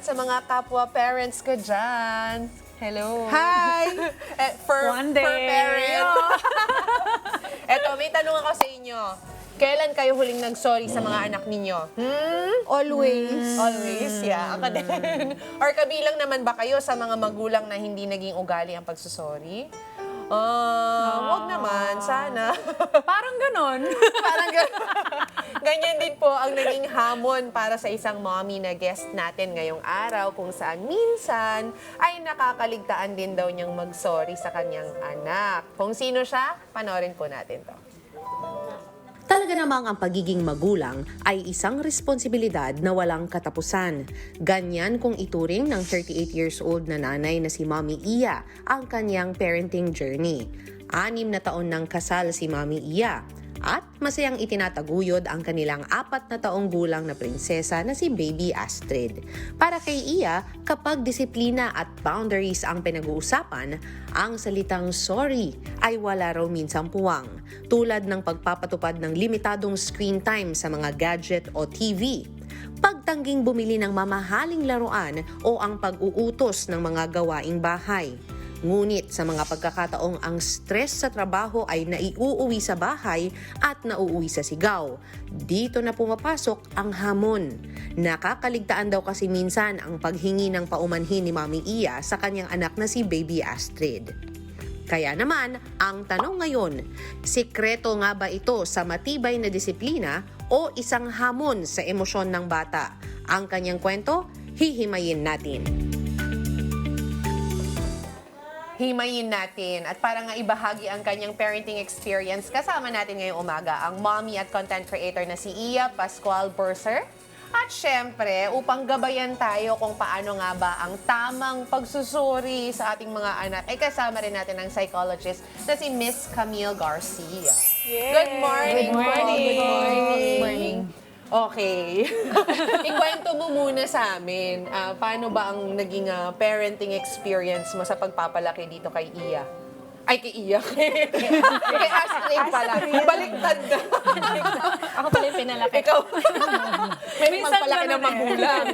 Sa mga kapwa parents ko dyan. Hello. Hi! One day. For parent. Eto, may tanong ako sa inyo. Kailan kayo huling nag-sorry sa mga anak ninyo? Always. Always, yeah. Ako din. Or kabilang naman ba kayo sa mga magulang na hindi naging ugali ang pagsusorry? Wag naman, sana. Parang ganon. Parang ganyan din po ang naging hamon para sa isang mommy na guest natin ngayong araw kung saan minsan ay nakakaligtaan din daw niyang mag-sorry sa kanyang anak. Kung sino siya, panoorin po natin to. Talaga namang ang pagiging magulang ay isang responsibilidad na walang katapusan. Ganyan kung ituring ng 38 years old na nanay na si Mommy Iya ang kanyang parenting journey. 6 na taon ng kasal si Mommy Iya at masayang itinataguyod ang kanilang 4 na taong gulang na prinsesa na si Baby Astrid. Para kay Iya, kapag disiplina at boundaries ang pinag-uusapan, ang salitang sorry ay wala raw minsang puwang, tulad ng pagpapatupad ng limitadong screen time sa mga gadget o TV, pagtangging bumili ng mamahaling laruan o ang pag-uutos ng mga gawaing bahay. Ngunit sa mga pagkakataong ang stress sa trabaho ay naiuuwi sa bahay at nauuwi sa sigaw, dito na pumapasok ang hamon. Nakakaligtaan daw kasi minsan ang paghingi ng paumanhin ni Mommy Iya sa kanyang anak na si Baby Astrid. Kaya naman, ang tanong ngayon, sikreto nga ba ito sa matibay na disiplina o isang hamon sa emosyon ng bata? Ang kanyang kwento, hihimayin natin. Himayin natin at para nga ibahagi ang kanyang parenting experience, kasama natin ngayong umaga ang mommy at content creator na si Iya Pascual Burser. At syempre, upang gabayan tayo kung paano nga ba ang tamang pagsusuri sa ating mga anak, ay kasama rin natin ang psychologist na si Miss Camille Garcia. Yay! Good morning! Good morning! Good morning! Okay. Ikwento mo muna sa amin, paano ba ang naging parenting experience mo sa pagpapalaki dito kay Iya? Ay, kay Iya. Kay Astrid pala. Baliktad na. Ako pala yung pinalaki. Ikaw. May Minsan magpalaki ng ganun eh. magulang.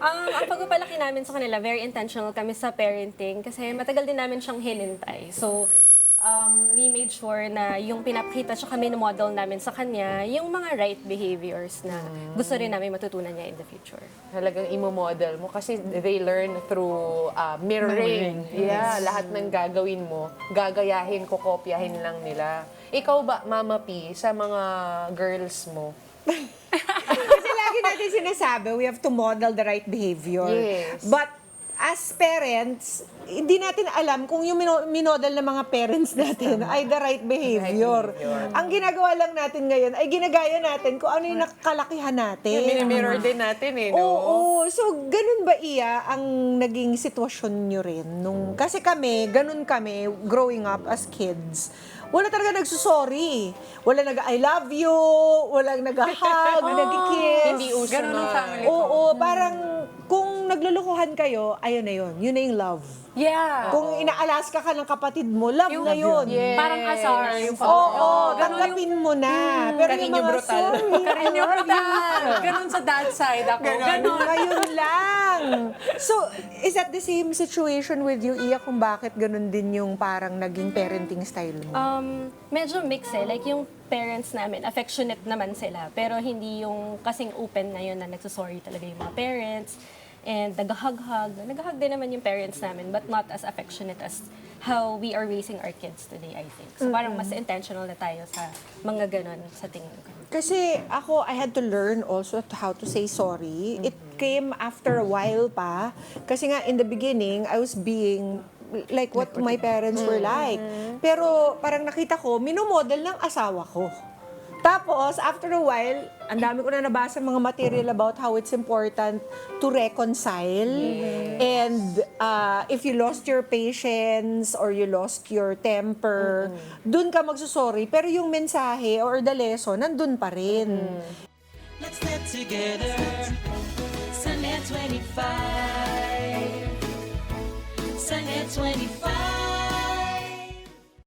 Ang pagpapalaki namin sa kanila, very intentional kami sa parenting kasi matagal din namin siyang hinintay. So, we made sure na yung pinapakita siya kami model namin sa kanya, yung mga right behaviors na gusto rin namin matutunan niya in the future. Talagang imo-model mo kasi they learn through mirroring. Yeah, lahat ng gagawin mo, gagayahin, kokopyahin lang nila. Ikaw ba, Mama P, sa mga girls mo? Kasi lagi natin sinasabi, we have to model the right behavior. Yes. But as parents, hindi natin alam kung yung minodel ng mga parents natin ay the right behavior. Ang ginagawa lang natin ngayon ay ginagaya natin kung ano yung nakakalakihan natin. Mini-mirror din natin no? Oo. So, ganun ba, Iya, ang naging sitwasyon nyo rin? Kasi kami, ganun kami, growing up as kids, wala talaga nagsusorry. Wala nag-I love you, walang nag-hug, nag-kiss. Hindi uso Ganun ang na. family ko. Oo, parang kung naglulukuhan kayo, ayun na yun. Yun na yung love. Yeah. Kung inaalaska ka ng kapatid mo, love na yun. Yes. Parang asar yung Oo, ganun tanggapin mo na. Pero yung Karinyo mga brutal. sorry, Karinyo brutal. Ganun sa dad side ako. Ganun. Ngayon lang. So, is that the same situation with you, Iya, kung bakit ganun din yung parang naging parenting style mo? Medyo mix eh. Like yung parents namin, affectionate naman sila. Pero hindi yung kasing open na yun na nagsusorry talaga yung mga parents. And nag-hug-hug. Nag-hug din naman yung parents namin, but not as affectionate as how we are raising our kids today, I think. So parang mas intentional na tayo sa mga ganon sa tingin ko. Kasi ako, I had to learn also how to say sorry. It came after a while pa. Kasi nga, in the beginning, I was being like what my parents were like. Pero parang nakita ko, minomodel ng asawa ko. Tapos, after a while, ang dami ko na nabasa mga material about how it's important to reconcile. And if you lost your patience or you lost your temper, dun ka magsusorry. Pero yung mensahe or the lesson, nandun pa rin. Let's get together. Sunday 25. Sunday 25.